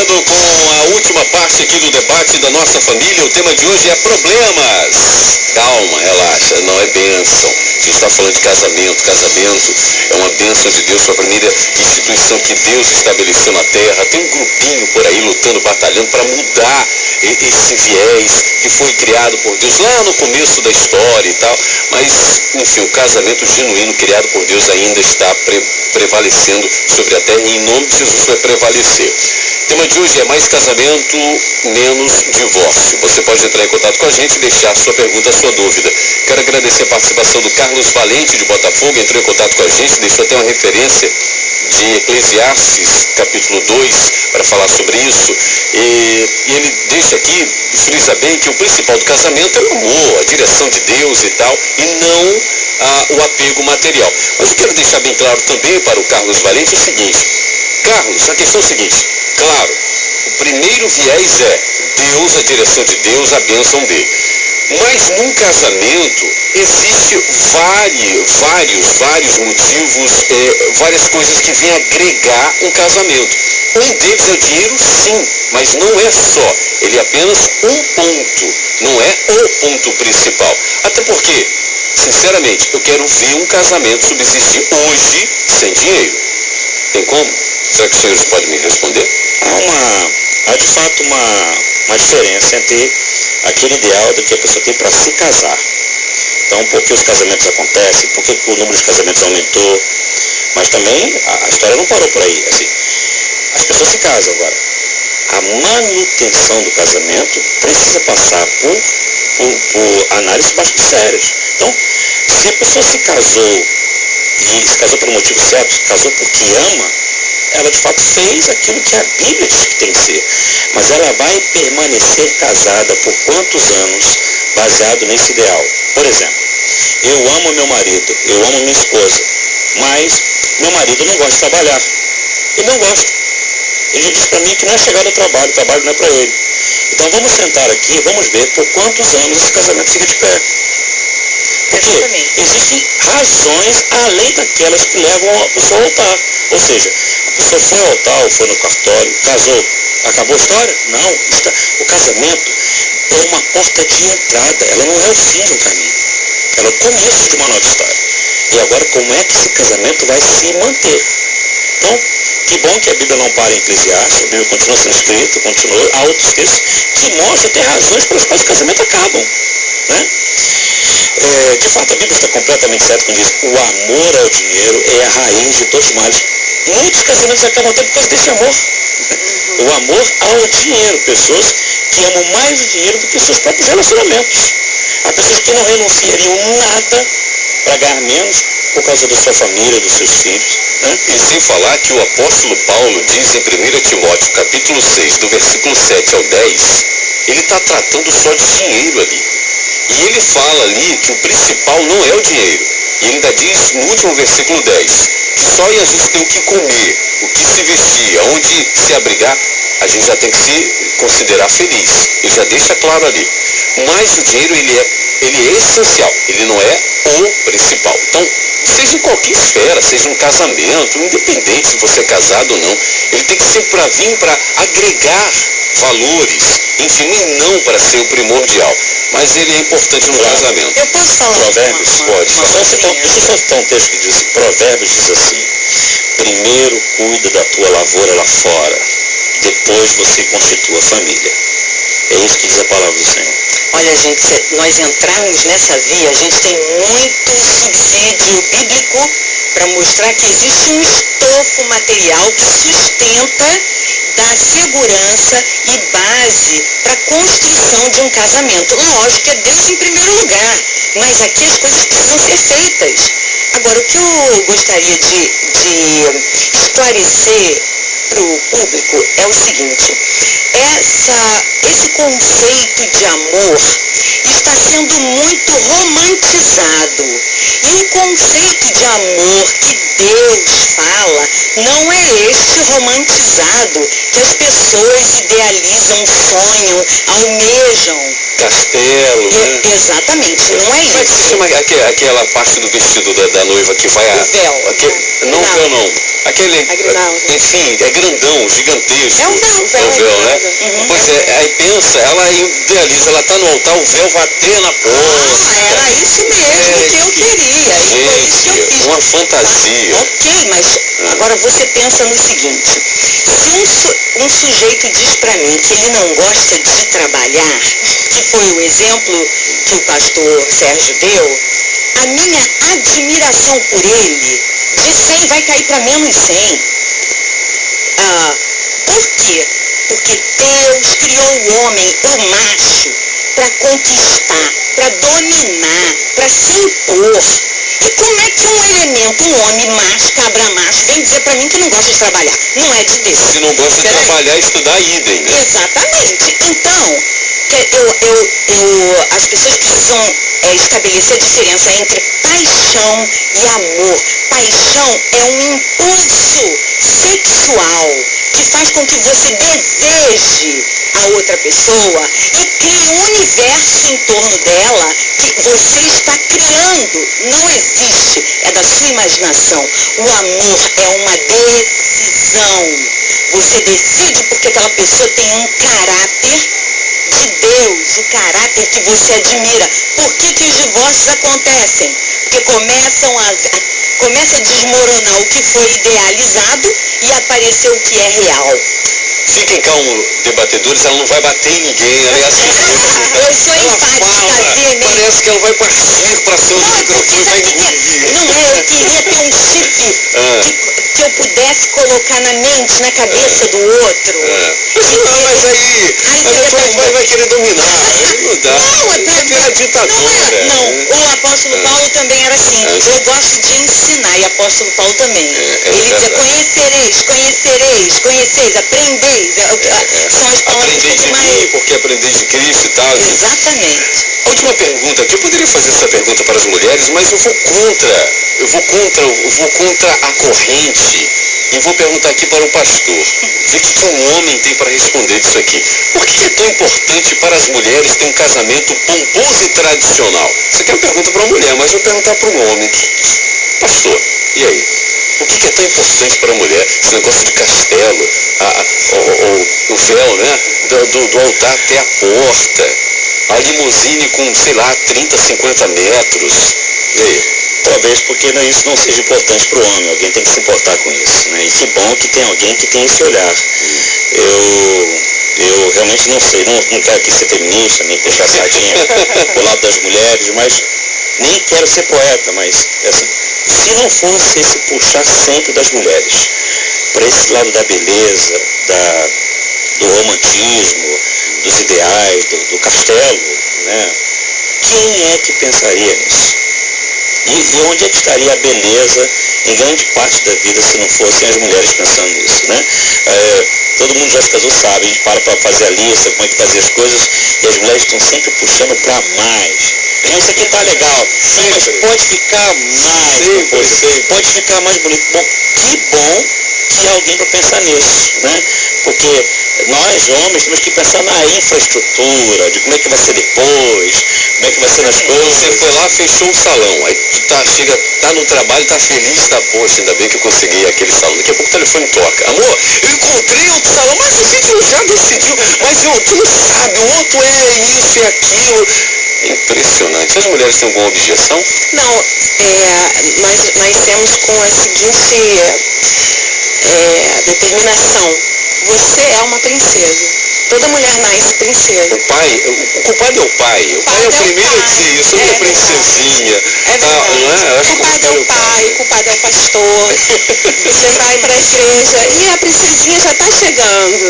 seguindo com a última parte aqui do debate da nossa família. O tema de hoje é problemas. Calma, relaxa, não é bênção. A gente está falando de casamento. Casamento é uma bênção de Deus, foi a primeira instituição que Deus estabeleceu na terra. Tem um grupinho por aí lutando, batalhando para mudar esse viés que foi criado por Deus lá no começo da história e tal. Mas, enfim, o casamento genuíno criado por Deus ainda está prevalecendo sobre a terra e em nome de Jesus vai prevalecer. O tema de hoje é mais casamento, menos divórcio. Você pode entrar em contato com a gente e deixar sua pergunta, sua dúvida. Quero agradecer a participação do Carlos Valente de Botafogo, entrou em contato com a gente, deixou até uma referência de Eclesiastes, capítulo 2, para falar sobre isso. E ele deixa aqui, frisa bem, que o principal do casamento é o amor, a direção de Deus e tal, e não o apego material. Mas eu quero deixar bem claro também para o Carlos Valente o seguinte: Carlos, a questão é a seguinte, claro, o primeiro viés é Deus, a direção de Deus, a bênção dele. Mas num casamento existe vários motivos, várias coisas que vêm agregar um casamento. Um deles é o dinheiro, sim, mas não é só. Ele é apenas um ponto, não é o ponto principal. Até porque, sinceramente, eu quero ver um casamento subsistir hoje sem dinheiro. Tem como? Será que os senhores podem me responder? Há de fato uma diferença entre aquele ideal do que a pessoa tem para se casar. Então, por que os casamentos acontecem? Por que o número de casamentos aumentou? Mas também a história não parou por aí. Assim, as pessoas se casam agora. A manutenção do casamento precisa passar por análises bastante sérias. Então, se a pessoa se casou e se casou por um motivo certo, se casou porque ama, ela de fato fez aquilo que a Bíblia diz que tem que ser. Mas ela vai permanecer casada por quantos anos baseado nesse ideal? Por exemplo, eu amo meu marido, eu amo minha esposa, mas meu marido não gosta de trabalhar. Ele não gosta. Ele diz para mim que não é chegado ao trabalho, o trabalho não é para ele. Então vamos sentar aqui, vamos ver por quantos anos esse casamento fica de pé. Porque existem razões além daquelas que levam a pessoa ao altar. Ou seja, a pessoa foi ao altar, ou foi no cartório, casou, acabou a história? Não. O casamento é uma porta de entrada, ela não é o fim de um caminho. Ela é o começo de uma nova história. E agora, como é que esse casamento vai se manter? Então, que bom que a Bíblia não para em Eclesiastes, a Bíblia continua sendo escrita, há outros textos que mostram até razões pelas quais o casamento acabam. Né? De fato, a Bíblia está completamente certa quando diz o amor ao dinheiro é a raiz de todos os males. Muitos casamentos acabam até por causa desse amor. O amor ao dinheiro. Pessoas que amam mais o dinheiro do que os seus próprios relacionamentos. Há pessoas que não renunciariam nada para ganhar menos por causa da sua família, dos seus filhos. Né? E sem falar que o apóstolo Paulo diz em 1 Timóteo, capítulo 6, do versículo 7 ao 10, ele está tratando só de dinheiro ali. E ele fala ali que o principal não é o dinheiro. E ainda diz no último versículo 10, que só a gente tem o que comer, o que se vestir, aonde se abrigar, a gente já tem que se considerar feliz. Ele já deixa claro ali. Mas o dinheiro, ele é essencial, ele não é o principal. Então, seja em qualquer esfera, seja um casamento, independente se você é casado ou não, ele tem que ser para vir para agregar valores, enfim, e não para ser o primordial. Mas ele é importante no casamento. Eu posso falar? Provérbios? Pode. Deixa eu só citar um texto que diz assim, Provérbios diz assim: primeiro cuida da tua lavoura lá fora, depois você constitua a família. É isso que diz a palavra do Senhor. Olha, gente, se nós entrarmos nessa via, a gente tem muito subsídio bíblico para mostrar que existe um estofo material que sustenta, dá segurança e base para a construção de um casamento. Lógico que é Deus em primeiro lugar, mas aqui as coisas precisam ser feitas. Agora, o que eu gostaria de esclarecer para o público é o seguinte: esse conceito de amor está sendo muito romantizado. E o conceito de amor que Deus fala não é este romantizado, que as pessoas idealizam, sonham, almejam. Castelo, né? Exatamente, não é Como é que se isso. chama aquela parte do vestido da noiva que vai a... O véu. Não, o véu não. Aquele, A grinalda. enfim, é grandão, gigantesco. É um véu, É um véu, né? Uhum. Pois é, aí pensa, ela idealiza, ela tá no altar, o véu bater na porta. Era isso mesmo que eu queria. E foi isso que eu fiz. Uma fantasia. Ok, mas agora você pensa no seguinte, se um sujeito diz para mim que ele não gosta de trabalhar, que foi o exemplo que o pastor Sérgio deu, a minha admiração por ele de 100 vai cair para menos 100. Por quê? Porque Deus criou o homem, o macho, para conquistar, para dominar, para se impor. E como é que um elemento, um homem macho, cabra macho, vem dizer para mim que não gosta de trabalhar? Não é de Deus. Se não gosta de trabalhar, estudar idem, né? Exatamente. Então, as pessoas precisam estabelecer a diferença entre paixão e amor. Paixão é um impulso sexual que faz com que você deseje a outra pessoa e crie um universo em torno dela que você está criando. Não existe, é da sua imaginação. O amor é uma decisão. Você decide porque aquela pessoa tem um caráter de Deus, o caráter que você admira. Por que os divórcios acontecem? Porque começa a desmoronar o que foi idealizado e aparecer o que é real. Fiquem calmos, debatedores, ela não vai bater em ninguém, ela é assim. Eu sou enfática, veemente. Parece que ela vai partir para seu microfone e vai engolir. Não é, eu queria ter um chip que eu pudesse colocar na mente, na cabeça do outro. Mas aí vai querer dominar, aí não dá. Não, é ditadura. Não, o apóstolo Paulo também era assim. Eu gosto de ensinar, e o apóstolo Paulo também. Ele dizia, conheceis, aprendeis. São as palavras Aprender de mim, porque aprender de Cristo e tal. Exatamente. A última pergunta aqui, eu poderia fazer essa pergunta para as mulheres, mas eu vou contra a corrente e vou perguntar aqui para o pastor. Ver o que um homem tem para responder disso aqui. Por que é tão importante para as mulheres ter um casamento pomposo e tradicional? Isso aqui é uma pergunta para uma mulher, mas eu vou perguntar para um homem. Pastor, e aí? Por que é tão importante para a mulher esse negócio de castelo, o véu, né? Do altar até a porta, a limusine com, sei lá, 30, 50 metros. E aí? Talvez porque isso não seja importante para o homem, alguém tem que se importar com isso, né? E que bom que tem alguém que tem esse olhar. Eu realmente não sei, não quero aqui ser feminista, nem puxar a sardinha pro lado das mulheres, mas nem quero ser poeta, mas assim, se não fosse esse puxar sempre das mulheres para esse lado da beleza, do romantismo, dos ideais, do castelo, né? Quem é que pensaria nisso? E onde é que estaria a beleza em grande parte da vida se não fossem as mulheres pensando nisso, né? Todo mundo já se casou, sabe, a gente para fazer a lista, como é que fazer as coisas, e as mulheres estão sempre puxando para mais. Não, isso aqui tá legal, não, mas pode ficar mais, pode ficar mais bonito. Bom, que bom que há alguém para pensar nisso, né? Porque nós, homens, temos que pensar na infraestrutura, de como é que vai ser depois, como é que vai ser nas coisas. Você foi lá, fechou o salão, aí tu tá no trabalho, tá feliz, tá, poxa, ainda bem que eu consegui aquele salão. Daqui a pouco o telefone toca. Amor, eu encontrei outro salão, mas a gente já decidiu, mas tu não sabe, o outro é isso e aquilo. Impressionante. As mulheres têm alguma objeção? Não, nós temos com a seguinte determinação: você é uma princesa. Toda mulher nasce princesa. O culpado é o pai. O pai é o primeiro a dizer isso, minha princesinha. É verdade. O culpado é o pai, o culpado é o pastor. Você vai para a igreja e a princesinha já está chegando.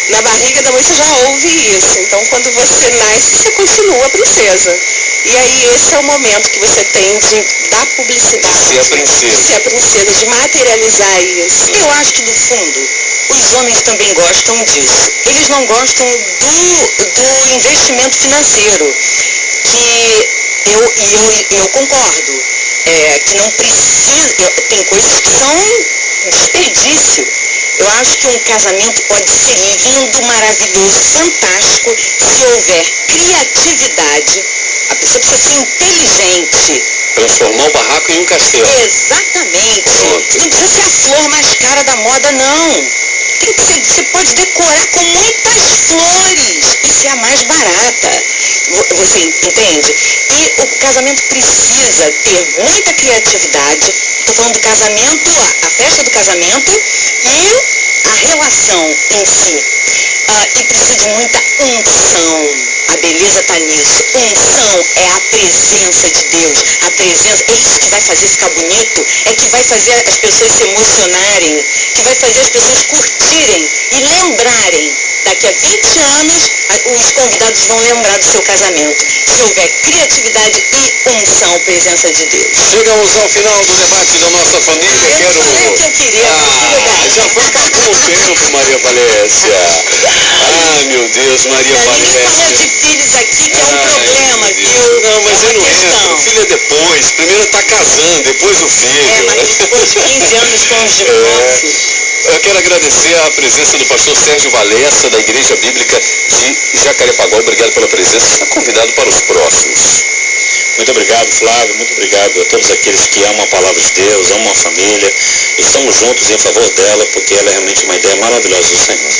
Na barriga da mãe você já ouve isso. Então, quando você nasce, você continua princesa. E aí, esse é o momento que você tem de dar publicidade. De ser a princesa. De ser a princesa, de materializar isso. Eu acho que, no fundo, os homens também gostam disso. Eles não gostam do investimento financeiro, que eu concordo, que não precisa, tem coisas que são desperdício. Eu acho que um casamento pode ser lindo, maravilhoso, fantástico, se houver criatividade. A pessoa precisa ser inteligente. Transformar o barraco em um castelo. Exatamente. Pronto. Não precisa ser a flor mais cara da moda, não. Tem que ser, você pode decorar com muitas flores e ser a mais barata. Você entende? E o casamento precisa ter muita criatividade. Estou falando do casamento, a festa do casamento e a relação em si. E precisa de muita unção. A beleza está nisso. Unção é a presença de Deus. A presença é isso que vai fazer ficar bonito, é que vai fazer as pessoas se emocionarem, que vai fazer as pessoas curtirem e lembrarem. Daqui a 20 anos, os convidados vão lembrar do seu casamento. Se houver criatividade e unção, presença de Deus. Chegamos ao final do debate da nossa família. Eu falei que eu queria. Já foi acabou o tempo, Maria Valécia. Ai, meu Deus, Maria Valécia. A gente falou de filhos aqui, que é um problema, viu? Não, mas eu não entro. O filho é depois. Primeiro tá casando, depois o filho. Mas depois de 15 anos com os divórcios. Eu quero agradecer a presença do pastor Sérgio Valessa, da Igreja Bíblica de Jacarepaguá. Obrigado pela presença. Está convidado para os próximos. Muito obrigado, Flávio. Muito obrigado a todos aqueles que amam a palavra de Deus, amam a família. Estamos juntos em favor dela, porque ela é realmente uma ideia maravilhosa do Senhor.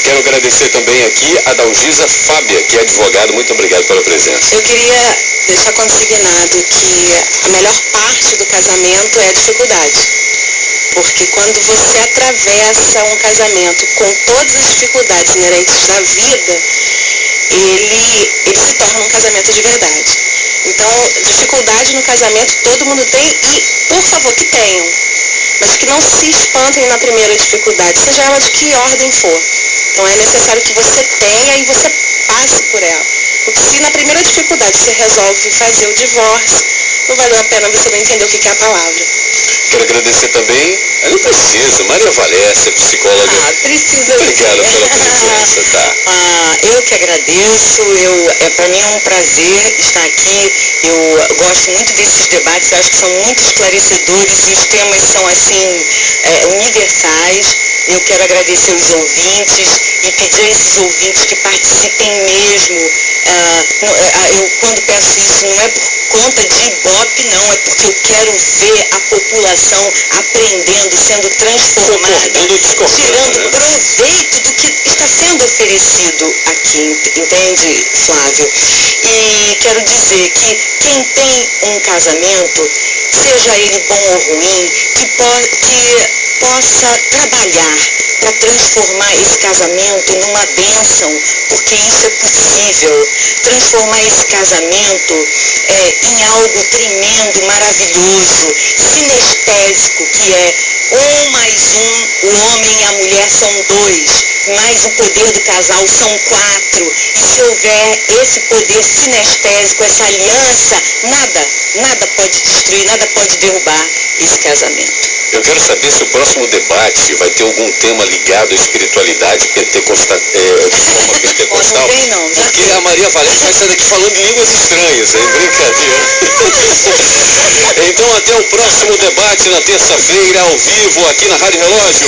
Quero agradecer também aqui a Dalgisa Fábia, que é advogado. Muito obrigado pela presença. Eu queria deixar consignado que a melhor parte do casamento é a dificuldade. Porque quando você atravessa um casamento com todas as dificuldades inerentes da vida, ele se torna um casamento de verdade. Então, dificuldade no casamento todo mundo tem e, por favor, que tenham. Mas que não se espantem na primeira dificuldade, seja ela de que ordem for. Então, é necessário que você tenha e você passe por ela. Porque se na primeira dificuldade você resolve fazer o divórcio, não valeu a pena, você não entender o que é a palavra. Quero agradecer também, não precisa, Maria Valécia, psicóloga. Precisa. Obrigado pela presença, tá? Eu que agradeço, para mim é um prazer estar aqui. Eu gosto muito desses debates, eu acho que são muito esclarecedores e os temas são assim, universais. Eu quero agradecer os ouvintes e pedir a esses ouvintes que participem mesmo. Eu quando peço isso não é por conta de Ibope, não, é porque eu quero ver a população aprendendo, sendo transformada, tirando proveito do que está sendo oferecido aqui, entende, Flávio? E quero dizer que quem tem um casamento, seja ele bom ou ruim, que possa trabalhar para transformar esse casamento numa bênção, porque isso é possível. Transformar esse casamento em algo tremendo, maravilhoso, sinestésico, que é 1 mais 1, o homem e a mulher são 2, mais o poder do casal são 4. E se houver esse poder sinestésico, essa aliança, nada pode destruir, nada pode derrubar esse casamento. Eu quero saber se o próximo debate vai ter algum tema ligado à espiritualidade pentecostal, de forma pentecostal. Não tem, não. Porque a Maria Valécia vai sair daqui falando línguas estranhas, é brincadeira. Então até o próximo debate na terça-feira, ao vivo, aqui na Rádio Relógio.